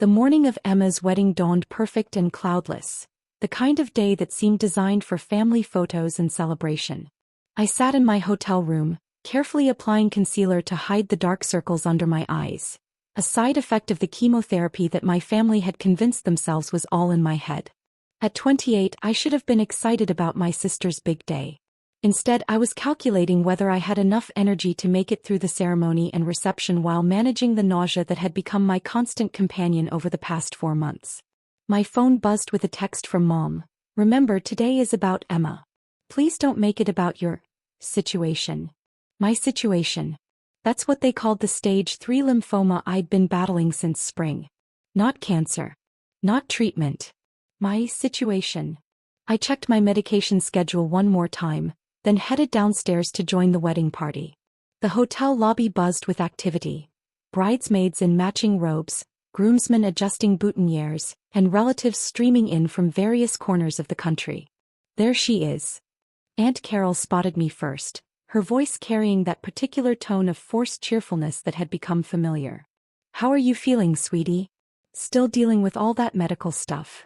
The morning of Emma's wedding dawned perfect and cloudless, the kind of day that seemed designed for family photos and celebration. I sat in my hotel room, carefully applying concealer to hide the dark circles under my eyes, a side effect of the chemotherapy that my family had convinced themselves was all in my head. At 28, I should have been excited about my sister's big day. Instead, I was calculating whether I had enough energy to make it through the ceremony and reception while managing the nausea that had become my constant companion over the past 4 months. My phone buzzed with a text from Mom. "Remember, today is about Emma. Please don't make it about your situation." My situation. That's what they called the stage 3 lymphoma I'd been battling since spring. Not cancer. Not treatment. My situation. I checked my medication schedule one more time, then headed downstairs to join the wedding party. The hotel lobby buzzed with activity. Bridesmaids in matching robes, groomsmen adjusting boutonnieres, and relatives streaming in from various corners of the country. There she is. Aunt Carol spotted me first, her voice carrying that particular tone of forced cheerfulness that had become familiar. "How are you feeling, sweetie?" "Still dealing with all that medical stuff."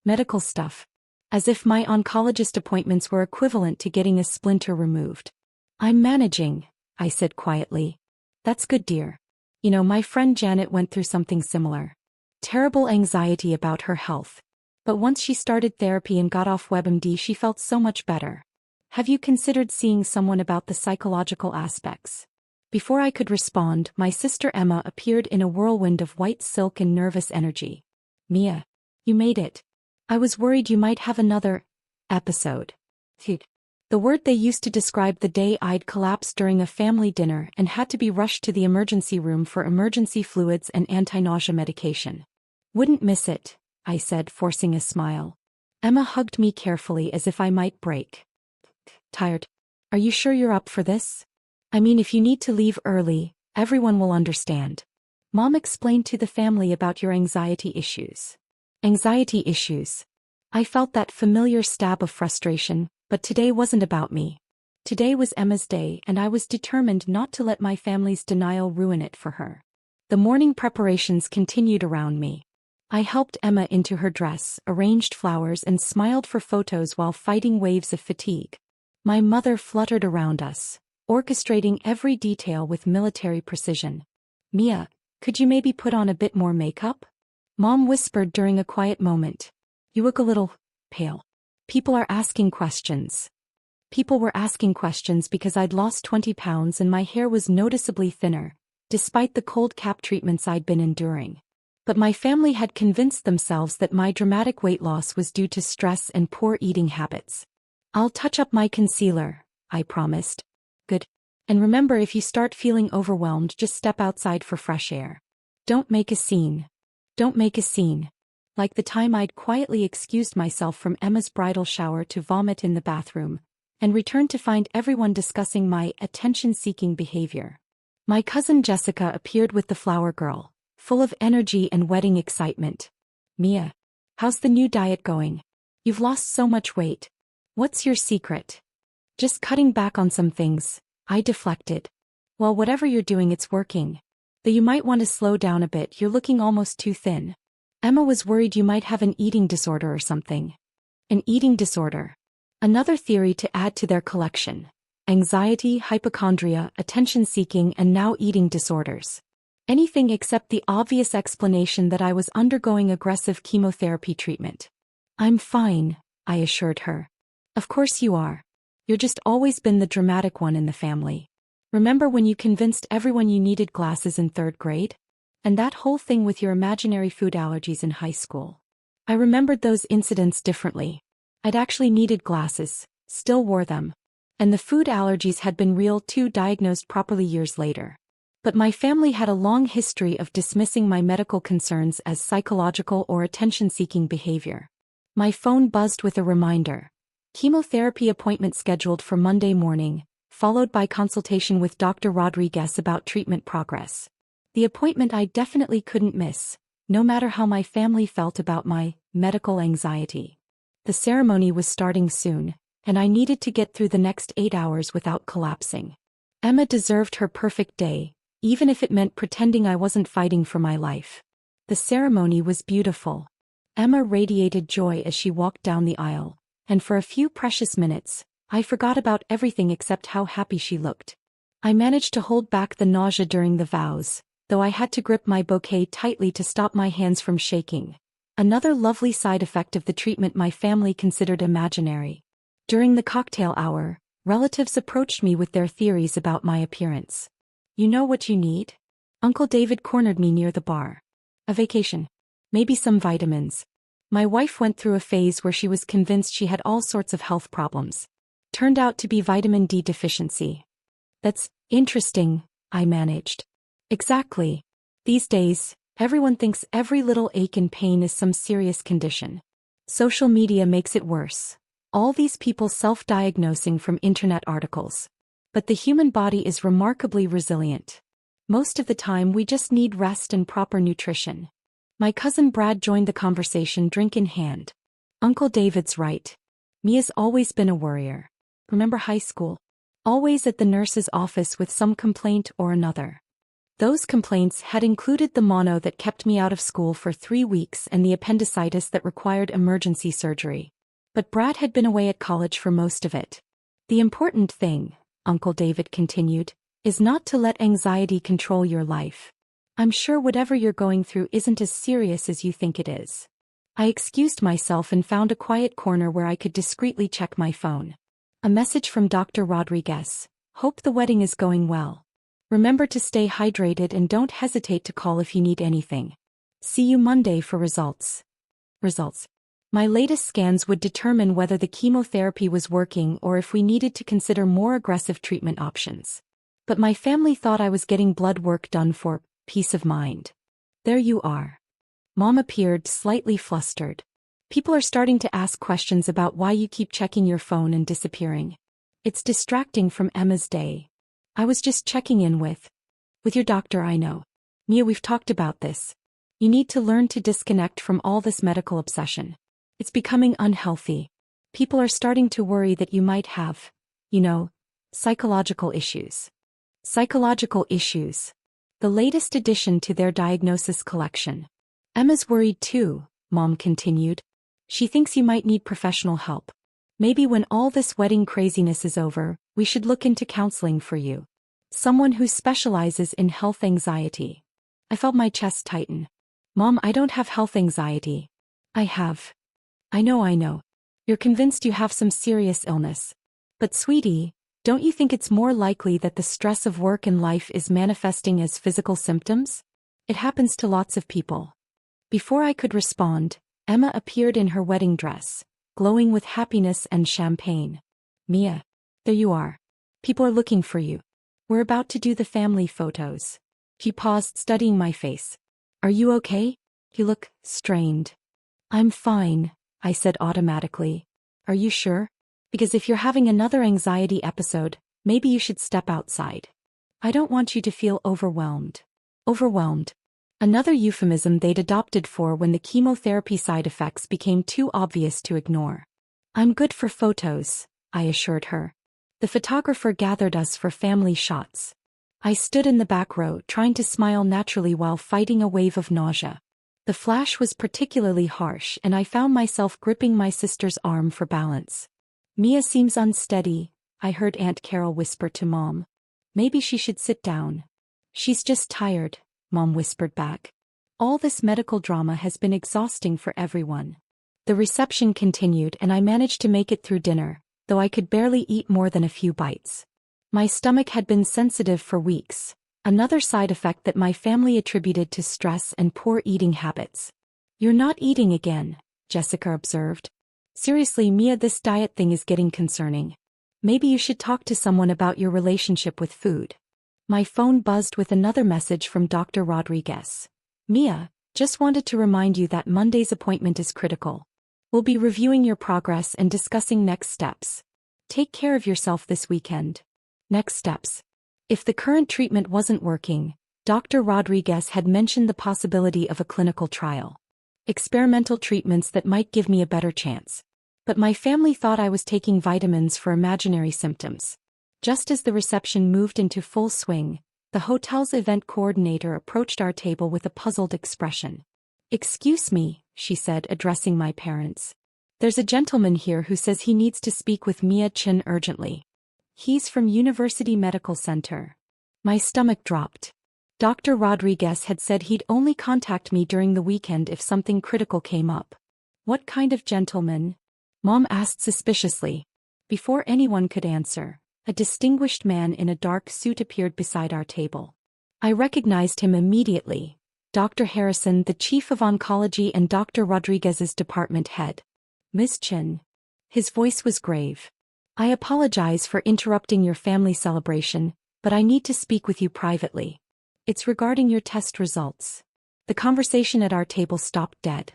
Medical stuff. As if my oncologist appointments were equivalent to getting a splinter removed. "I'm managing," I said quietly. "That's good, dear. You know, my friend Janet went through something similar. Terrible anxiety about her health. But once she started therapy and got off WebMD, she felt so much better. Have you considered seeing someone about the psychological aspects?" Before I could respond, my sister Emma appeared in a whirlwind of white silk and nervous energy. "Mia, you made it. I was worried you might have another episode." The word they used to describe the day I'd collapsed during a family dinner and had to be rushed to the emergency room for emergency fluids and anti-nausea medication. "Wouldn't miss it," I said, forcing a smile. Emma hugged me carefully as if I might break. "Tired? Are you sure you're up for this? I mean, if you need to leave early, everyone will understand. Mom explained to the family about your anxiety issues." Anxiety issues. I felt that familiar stab of frustration, but today wasn't about me. Today was Emma's day, and I was determined not to let my family's denial ruin it for her. The morning preparations continued around me. I helped Emma into her dress, arranged flowers, and smiled for photos while fighting waves of fatigue. My mother fluttered around us, orchestrating every detail with military precision. "Mia, could you maybe put on a bit more makeup?" Mom whispered during a quiet moment. "You look a little pale." People were asking questions because I'd lost 20 pounds and my hair was noticeably thinner, despite the cold cap treatments I'd been enduring. But my family had convinced themselves that my dramatic weight loss was due to stress and poor eating habits. "I'll touch up my concealer," I promised. "Good. And remember, if you start feeling overwhelmed, just step outside for fresh air. Don't make a scene. Don't make a scene." Like the time I'd quietly excused myself from Emma's bridal shower to vomit in the bathroom, and returned to find everyone discussing my attention-seeking behavior. My cousin Jessica appeared with the flower girl, full of energy and wedding excitement. "Mia, how's the new diet going? You've lost so much weight. What's your secret?" "Just cutting back on some things," I deflected. "Well, whatever you're doing, it's working. Though you might want to slow down a bit, you're looking almost too thin." Emma was worried you might have an eating disorder or something. An eating disorder. Another theory to add to their collection. Anxiety, hypochondria, attention-seeking, and now eating disorders. Anything except the obvious explanation that I was undergoing aggressive chemotherapy treatment. "I'm fine," I assured her. "Of course you are. You're just always been the dramatic one in the family. Remember when you convinced everyone you needed glasses in 3rd grade? And that whole thing with your imaginary food allergies in high school?" I remembered those incidents differently. I'd actually needed glasses, still wore them. And the food allergies had been real too, diagnosed properly years later. But my family had a long history of dismissing my medical concerns as psychological or attention-seeking behavior. My phone buzzed with a reminder. Chemotherapy appointment scheduled for Monday morning, followed by consultation with Dr. Rodriguez about treatment progress. The appointment I definitely couldn't miss, no matter how my family felt about my medical anxiety. The ceremony was starting soon, and I needed to get through the next 8 hours without collapsing. Emma deserved her perfect day, even if it meant pretending I wasn't fighting for my life. The ceremony was beautiful. Emma radiated joy as she walked down the aisle, and for a few precious minutes, I forgot about everything except how happy she looked. I managed to hold back the nausea during the vows, though I had to grip my bouquet tightly to stop my hands from shaking. Another lovely side effect of the treatment my family considered imaginary. During the cocktail hour, relatives approached me with their theories about my appearance. "You know what you need?" Uncle David cornered me near the bar. "A vacation. Maybe some vitamins." My wife went through a phase where she was convinced she had all sorts of health problems. Turned out to be vitamin D deficiency. "That's interesting," I managed. "Exactly. These days, everyone thinks every little ache and pain is some serious condition. Social media makes it worse. All these people self-diagnosing from internet articles. But the human body is remarkably resilient. Most of the time we just need rest and proper nutrition." My cousin Brad joined the conversation, drink in hand. "Uncle David's right. Mia's always been a worrier. Remember high school? Always at the nurse's office with some complaint or another. Those complaints had included the mono that kept me out of school for 3 weeks and the appendicitis that required emergency surgery. But Brad had been away at college for most of it. The important thing," Uncle David continued, "is not to let anxiety control your life. I'm sure whatever you're going through isn't as serious as you think it is." I excused myself and found a quiet corner where I could discreetly check my phone. A message from Dr. Rodriguez. "Hope the wedding is going well. Remember to stay hydrated and don't hesitate to call if you need anything. See you Monday for results." Results. My latest scans would determine whether the chemotherapy was working or if we needed to consider more aggressive treatment options. But my family thought I was getting blood work done for peace of mind. "There you are." Mom appeared, slightly flustered. "People are starting to ask questions about why you keep checking your phone and disappearing. It's distracting from Emma's day. I was just checking in with your doctor, I know. Mia, we've talked about this. You need to learn to disconnect from all this medical obsession. It's becoming unhealthy. People are starting to worry that you might have, psychological issues." Psychological issues. The latest addition to their diagnosis collection. "Emma's worried too," Mom continued. "She thinks you might need professional help. Maybe when all this wedding craziness is over, we should look into counseling for you. Someone who specializes in health anxiety." I felt my chest tighten. "Mom, I don't have health anxiety." "I have." I know. You're convinced you have some serious illness. But sweetie, don't you think it's more likely that the stress of work and life is manifesting as physical symptoms? It happens to lots of people." Before I could respond, Emma appeared in her wedding dress, glowing with happiness and champagne. "Mia, there you are. People are looking for you. We're about to do the family photos." She paused, studying my face. "Are you okay? You look strained." "I'm fine," I said automatically. "Are you sure? Because if you're having another anxiety episode, maybe you should step outside. I don't want you to feel overwhelmed." Overwhelmed. Another euphemism they'd adopted for when the chemotherapy side effects became too obvious to ignore. "I'm good for photos," I assured her. The photographer gathered us for family shots. I stood in the back row, trying to smile naturally while fighting a wave of nausea. The flash was particularly harsh and I found myself gripping my sister's arm for balance. "Mia seems unsteady," I heard Aunt Carol whisper to Mom. "Maybe she should sit down." "She's just tired," Mom whispered back. "All this medical drama has been exhausting for everyone." The reception continued and I managed to make it through dinner, though I could barely eat more than a few bites. My stomach had been sensitive for weeks, another side effect that my family attributed to stress and poor eating habits. "You're not eating again," Jessica observed. "Seriously, Mia, this diet thing is getting concerning. Maybe you should talk to someone about your relationship with food." My phone buzzed with another message from Dr. Rodriguez. "Mia, just wanted to remind you that Monday's appointment is critical. We'll be reviewing your progress and discussing next steps. Take care of yourself this weekend." Next steps. If the current treatment wasn't working, Dr. Rodriguez had mentioned the possibility of a clinical trial. Experimental treatments that might give me a better chance. But my family thought I was taking vitamins for imaginary symptoms. Just as the reception moved into full swing, the hotel's event coordinator approached our table with a puzzled expression. "Excuse me," she said, addressing my parents. "There's a gentleman here who says he needs to speak with Mia Chen urgently. He's from University Medical Center." My stomach dropped. Dr. Rodriguez had said he'd only contact me during the weekend if something critical came up. "What kind of gentleman?" Mom asked suspiciously. Before anyone could answer, a distinguished man in a dark suit appeared beside our table. I recognized him immediately. Dr. Harrison, the chief of oncology and Dr. Rodriguez's department head. "Miss Chen." His voice was grave. "I apologize for interrupting your family celebration, but I need to speak with you privately. It's regarding your test results." The conversation at our table stopped dead.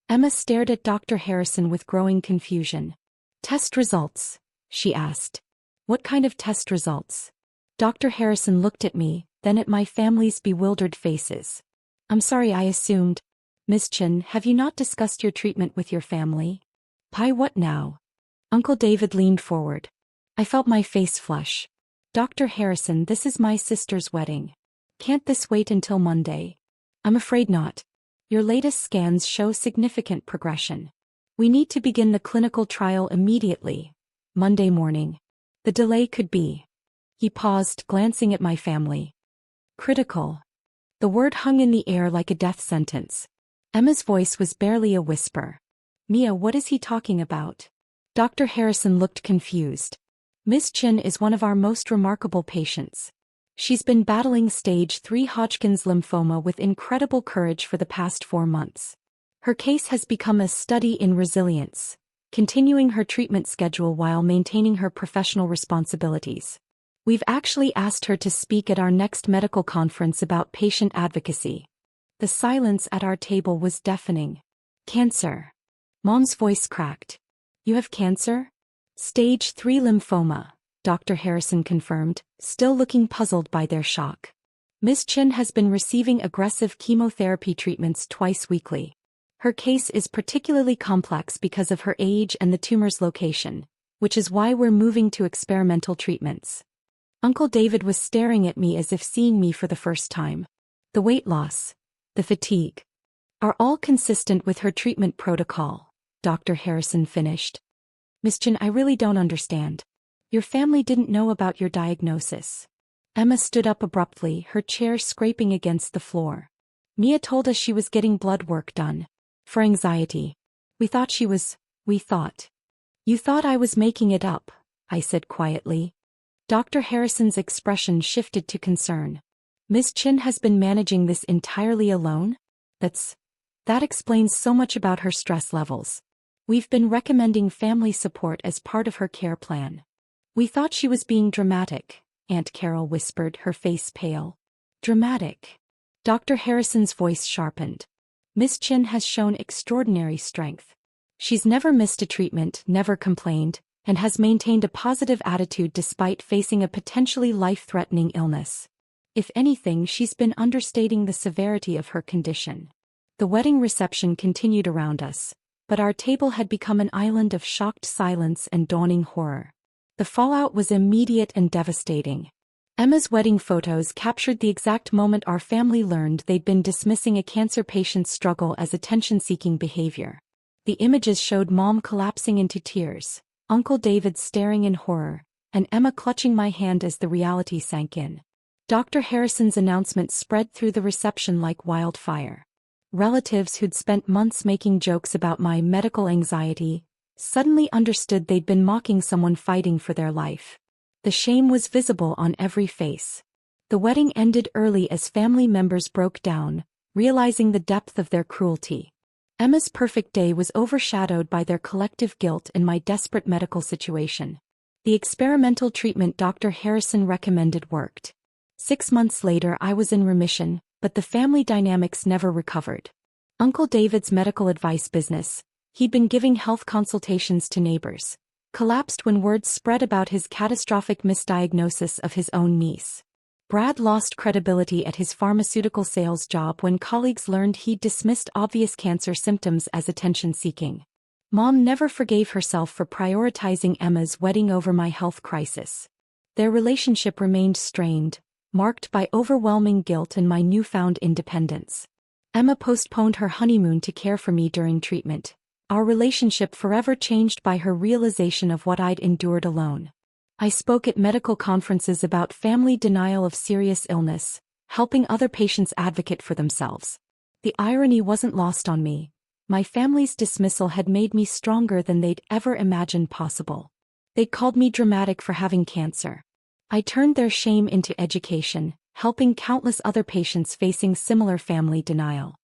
Emma stared at Dr. Harrison with growing confusion. "Test results?" she asked. "What kind of test results?" Dr. Harrison looked at me, then at my family's bewildered faces. "I'm sorry, I assumed. Miss Chen, have you not discussed your treatment with your family?" "Pi, what now?" Uncle David leaned forward. I felt my face flush. "Dr. Harrison, this is my sister's wedding. Can't this wait until Monday?" "I'm afraid not. Your latest scans show significant progression. We need to begin the clinical trial immediately. Monday morning. The delay could be." He paused, glancing at my family. "Critical." The word hung in the air like a death sentence. Emma's voice was barely a whisper. "Mia, what is he talking about?" Dr. Harrison looked confused. "Miss Chen is one of our most remarkable patients. She's been battling stage 3 Hodgkin's lymphoma with incredible courage for the past 4 months. Her case has become a study in resilience, continuing her treatment schedule while maintaining her professional responsibilities. We've actually asked her to speak at our next medical conference about patient advocacy." The silence at our table was deafening. "Cancer." Mom's voice cracked. "You have cancer?" "Stage 3 lymphoma," Dr. Harrison confirmed, still looking puzzled by their shock. "Miss Chen has been receiving aggressive chemotherapy treatments twice weekly. Her case is particularly complex because of her age and the tumor's location, which is why we're moving to experimental treatments." Uncle David was staring at me as if seeing me for the first time. "The weight loss, the fatigue, are all consistent with her treatment protocol," Dr. Harrison finished. "Miss Chen, I really don't understand. Your family didn't know about your diagnosis." Emma stood up abruptly, her chair scraping against the floor. "Mia told us she was getting blood work done. For anxiety. We thought. You thought I was making it up," I said quietly. Dr. Harrison's expression shifted to concern. "Miss Chen has been managing this entirely alone? That explains so much about her stress levels. We've been recommending family support as part of her care plan." "We thought she was being dramatic," Aunt Carol whispered, her face pale. "Dramatic?" Dr. Harrison's voice sharpened. "Miss Chen has shown extraordinary strength. She's never missed a treatment, never complained, and has maintained a positive attitude despite facing a potentially life-threatening illness. If anything, she's been understating the severity of her condition." The wedding reception continued around us, but our table had become an island of shocked silence and dawning horror. The fallout was immediate and devastating. Emma's wedding photos captured the exact moment our family learned they'd been dismissing a cancer patient's struggle as attention-seeking behavior. The images showed Mom collapsing into tears, Uncle David staring in horror, and Emma clutching my hand as the reality sank in. Dr. Harrison's announcement spread through the reception like wildfire. Relatives who'd spent months making jokes about my medical anxiety suddenly understood they'd been mocking someone fighting for their life. The shame was visible on every face. The wedding ended early as family members broke down, realizing the depth of their cruelty. Emma's perfect day was overshadowed by their collective guilt and my desperate medical situation. The experimental treatment Dr. Harrison recommended worked. 6 months later I was in remission, but the family dynamics never recovered. Uncle David's medical advice business, he'd been giving health consultations to neighbors, collapsed when word spread about his catastrophic misdiagnosis of his own niece. Brad lost credibility at his pharmaceutical sales job when colleagues learned he'd dismissed obvious cancer symptoms as attention-seeking. Mom never forgave herself for prioritizing Emma's wedding over my health crisis. Their relationship remained strained, marked by overwhelming guilt and my newfound independence. Emma postponed her honeymoon to care for me during treatment. Our relationship forever changed by her realization of what I'd endured alone. I spoke at medical conferences about family denial of serious illness, helping other patients advocate for themselves. The irony wasn't lost on me. My family's dismissal had made me stronger than they'd ever imagined possible. They called me dramatic for having cancer. I turned their shame into education, helping countless other patients facing similar family denial.